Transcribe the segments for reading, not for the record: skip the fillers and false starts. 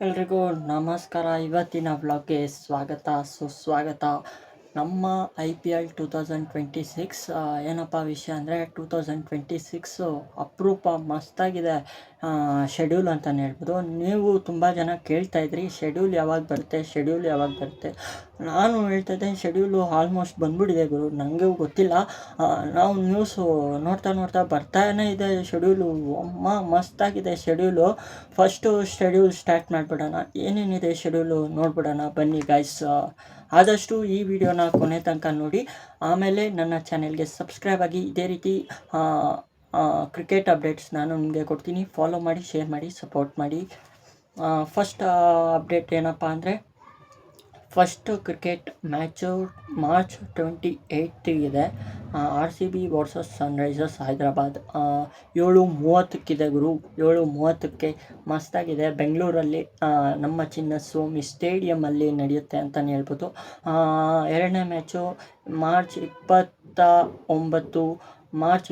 ಎಲ್ರಿಗೂ ನಮಸ್ಕಾರ. ಇವತ್ತಿನ ವ್ಲಾಗ್ಗೆ ಸ್ವಾಗತ ಸುಸ್ವಾಗತ. ನಮ್ಮ IPL 2026 ಏನಪ್ಪ ವಿಷಯ ಅಂದರೆ 2026 ಅಪರೂಪ ಮಸ್ತಾಗಿದೆ ಶೆಡ್ಯೂಲ್ ಅಂತಲೇ ಹೇಳ್ಬೋದು. ನೀವು ತುಂಬ ಜನ ಕೇಳ್ತಾಯಿದ್ರಿ ಶೆಡ್ಯೂಲ್ ಯಾವಾಗ ಬರುತ್ತೆ. ನಾನು ಹೇಳ್ತಾಯಿದ್ದೆ ಶೆಡ್ಯೂಲು ಆಲ್ಮೋಸ್ಟ್ ಬಂದ್ಬಿಟ್ಟಿದೆ ಗುರು, ನನಗೂ ಗೊತ್ತಿಲ್ಲ. ನಾವು ನ್ಯೂಸು ನೋಡ್ತಾ ಬರ್ತಾನೇ ಇದೆ ಶೆಡ್ಯೂಲು. ಅಮ್ಮ ಮಸ್ತಾಗಿದೆ ಶೆಡ್ಯೂಲು. ಫಸ್ಟು ಶೆಡ್ಯೂಲ್ ಸ್ಟಾರ್ಟ್ ಮಾಡಿಬಿಡೋಣ. ಏನೇನಿದೆ ಶೆಡ್ಯೂಲು ನೋಡ್ಬಿಡೋಣ ಬನ್ನಿ ಗೈಸ್. ಆದಷ್ಟು ಈ ವಿಡಿಯೋನ ಕೊನೆ ತನಕ ನೋಡಿ, ಆಮೇಲೆ ನನ್ನ ಚಾನೆಲ್ಗೆ ಸಬ್ಸ್ಕ್ರೈಬ್ ಆಗಿ. ಇದೇ ರೀತಿ ಕ್ರಿಕೆಟ್ ಅಪ್ಡೇಟ್ಸ್ ನಾನು ನಿಮಗೆ ಕೊಡ್ತೀನಿ. ಫಾಲೋ ಮಾಡಿ, ಶೇರ್ ಮಾಡಿ, ಸಪೋರ್ಟ್ ಮಾಡಿ. ಫಸ್ಟ್ ಅಪ್ಡೇಟ್ ಏನಪ್ಪ ಅಂದರೆ, ಫಸ್ಟು ಕ್ರಿಕೆಟ್ ಮ್ಯಾಚು ಮಾರ್ಚ್ 28 ಇದೆ. RCB versus Sunrisers Hyderabad. 7:30 ಗುರು, 7:30 ಮಸ್ತಾಗಿದೆ. ಬೆಂಗಳೂರಲ್ಲಿ ನಮ್ಮ ಚಿನ್ನಸ್ವಾಮಿ ಸ್ಟೇಡಿಯಮಲ್ಲಿ ನಡೆಯುತ್ತೆ ಅಂತಲೇ ಹೇಳ್ಬೋದು. ಎರಡನೇ ಮ್ಯಾಚು ಮಾರ್ಚ್ 29, ಮಾರ್ಚ್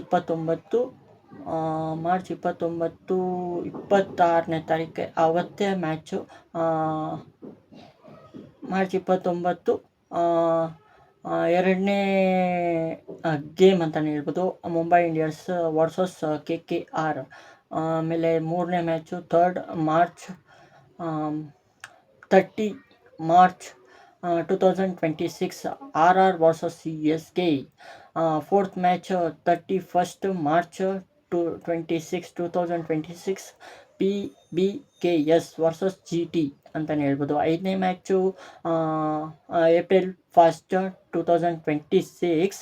26ನೇ ತಾರೀಕೆ ಆವತ್ತೇ ಮ್ಯಾಚು. ಮಾರ್ಚ್ 29 ಎರಡನೇ ಗೇಮ್ ಅಂತಲೇ ಹೇಳ್ಬೋದು, ಮುಂಬೈ ಇಂಡಿಯನ್ಸ್ ವರ್ಸಸ್ KKR. ಆಮೇಲೆ ಮೂರನೇ match March 30 March 2026 RR versus CSK. Fourth match 31 March 2026 PBKS versus GT ಅಂತಲೇ ಹೇಳ್ಬೋದು. ಐದನೇ ಮ್ಯಾಚು ಏಪ್ರಿಲ್ 1, 2026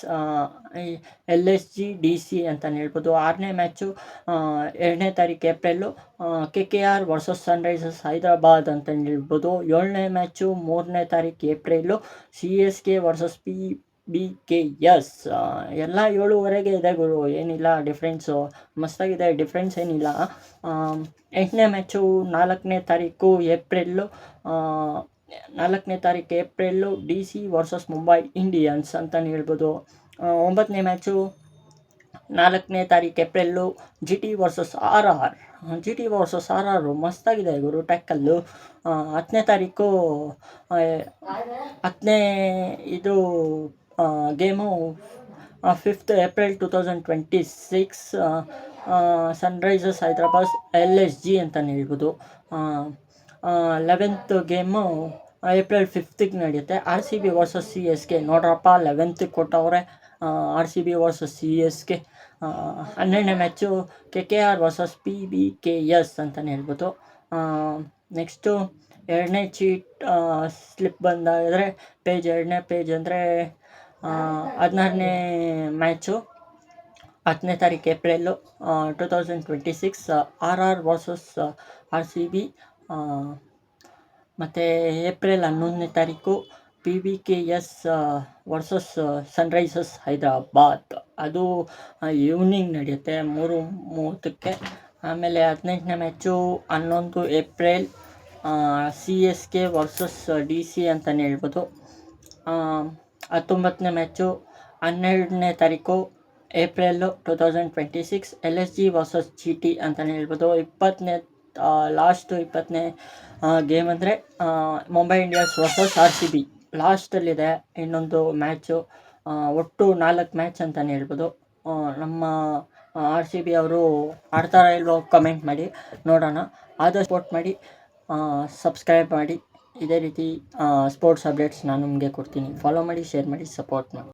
LSG DC ಅಂತಲೇ ಹೇಳ್ಬೋದು. ಆರನೇ ಮ್ಯಾಚು 2ನೇ ತಾರೀಕು April KKR versus Sunrisers Hyderabad ಅಂತಲೇ ಹೇಳ್ಬೋದು. ಏಳನೇ ಮ್ಯಾಚು 3ನೇ ತಾರೀಕು ಏಪ್ರಿಲು CSK ವರ್ಸಸ್ PBKS. ಎಲ್ಲ 7:30 ಇದೆ ಗುರು, ಏನಿಲ್ಲ ಡಿಫ್ರೆನ್ಸು, ಮಸ್ತಾಗಿದೆ, ಡಿಫ್ರೆನ್ಸ್ ಏನಿಲ್ಲ. 8ನೇ ಮ್ಯಾಚು 4ನೇ ತಾರೀಕು April DC versus Mumbai Indians ಅಂತಲೇ ಹೇಳ್ಬೋದು. 9ನೇ ಮ್ಯಾಚು 4ನೇ ತಾರೀಕು ಏಪ್ರಿಲು GT ವರ್ಸಸ್ RR. ಮಸ್ತಾಗಿದೆ ಗುರು ಟ್ಯಾಕಲ್ಲು. 10ನೇ ತಾರೀಕು 10ನೇ game 5th April 2026 Sunrisers Hyderabad LSG ಅಂತಲೇ ಹೇಳ್ಬೋದು. 11th ಗೇಮು ಏಪ್ರಿಲ್ 5th ನಡೆಯುತ್ತೆ, RCB ವರ್ಸಸ್ CSK. ನೋಡ್ರಪ್ಪ 11th ಕೊಟ್ಟವ್ರೆ, RCB ವರ್ಸಸ್ CSK. 12ನೇ ಮ್ಯಾಚು KKR ವರ್ಸಸ್ PBKS ಅಂತಲೇ ಹೇಳ್ಬೋದು. ನೆಕ್ಸ್ಟು ಎರಡನೇ ಸ್ಲಿಪ್ ಬಂದಾದರೆ ಎರಡನೇ ಪೇಜ್ ಅಂದರೆ 16ನೇ ಮ್ಯಾಚು 10ನೇ ತಾರೀಕು ಏಪ್ರಿಲು 2026 RR ವರ್ಸಸ್ RCB. ಮತ್ತು ಏಪ್ರಿಲ್ 11ನೇ ತಾರೀಕು PBKS ವರ್ಸಸ್ ಸನ್ರೈಸರ್ಸ್ ಹೈದರಾಬಾದ್. ಅದು ಈವ್ನಿಂಗ್ ನಡೆಯುತ್ತೆ 3:30. ಆಮೇಲೆ 18ನೇ match 11 April CSK versus DC ಅಂತಲೇ ಹೇಳ್ಬೋದು. 19ನೇ ಮ್ಯಾಚು 12ನೇ ತಾರೀಕು ಏಪ್ರಿಲು 2026 LSG ವರ್ಸಸ್ GT ಅಂತಲೇ ಹೇಳ್ಬೋದು. 20ನೇ ಗೇಮ್ ಅಂದರೆ ಮುಂಬೈ ಇಂಡಿಯನ್ಸ್ ವರ್ಸಸ್ RCB ಲಾಸ್ಟಲ್ಲಿದೆ ಇನ್ನೊಂದು ಮ್ಯಾಚು. ಒಟ್ಟು 4 ಮ್ಯಾಚ್ ಅಂತಲೇ ಹೇಳ್ಬೋದು. ನಮ್ಮ RCB ಅವರು ಆಡ್ತಾರಾ ಇಲ್ವೋ ಕಮೆಂಟ್ ಮಾಡಿ ನೋಡೋಣ. ಆದಷ್ಟು ಸಪೋರ್ಟ್ ಮಾಡಿ, ಸಬ್ಸ್ಕ್ರೈಬ್ ಮಾಡಿ. ಇದೇ ರೀತಿ ಸ್ಪೋರ್ಟ್ಸ್ ಅಪ್ಡೇಟ್ಸ್ ನಾನು ನಿಮಗೆ ಕೊಡ್ತೀನಿ. ಫಾಲೋ ಮಾಡಿ, ಶೇರ್ ಮಾಡಿ, ಸಪೋರ್ಟ್ ಮಾಡಿ.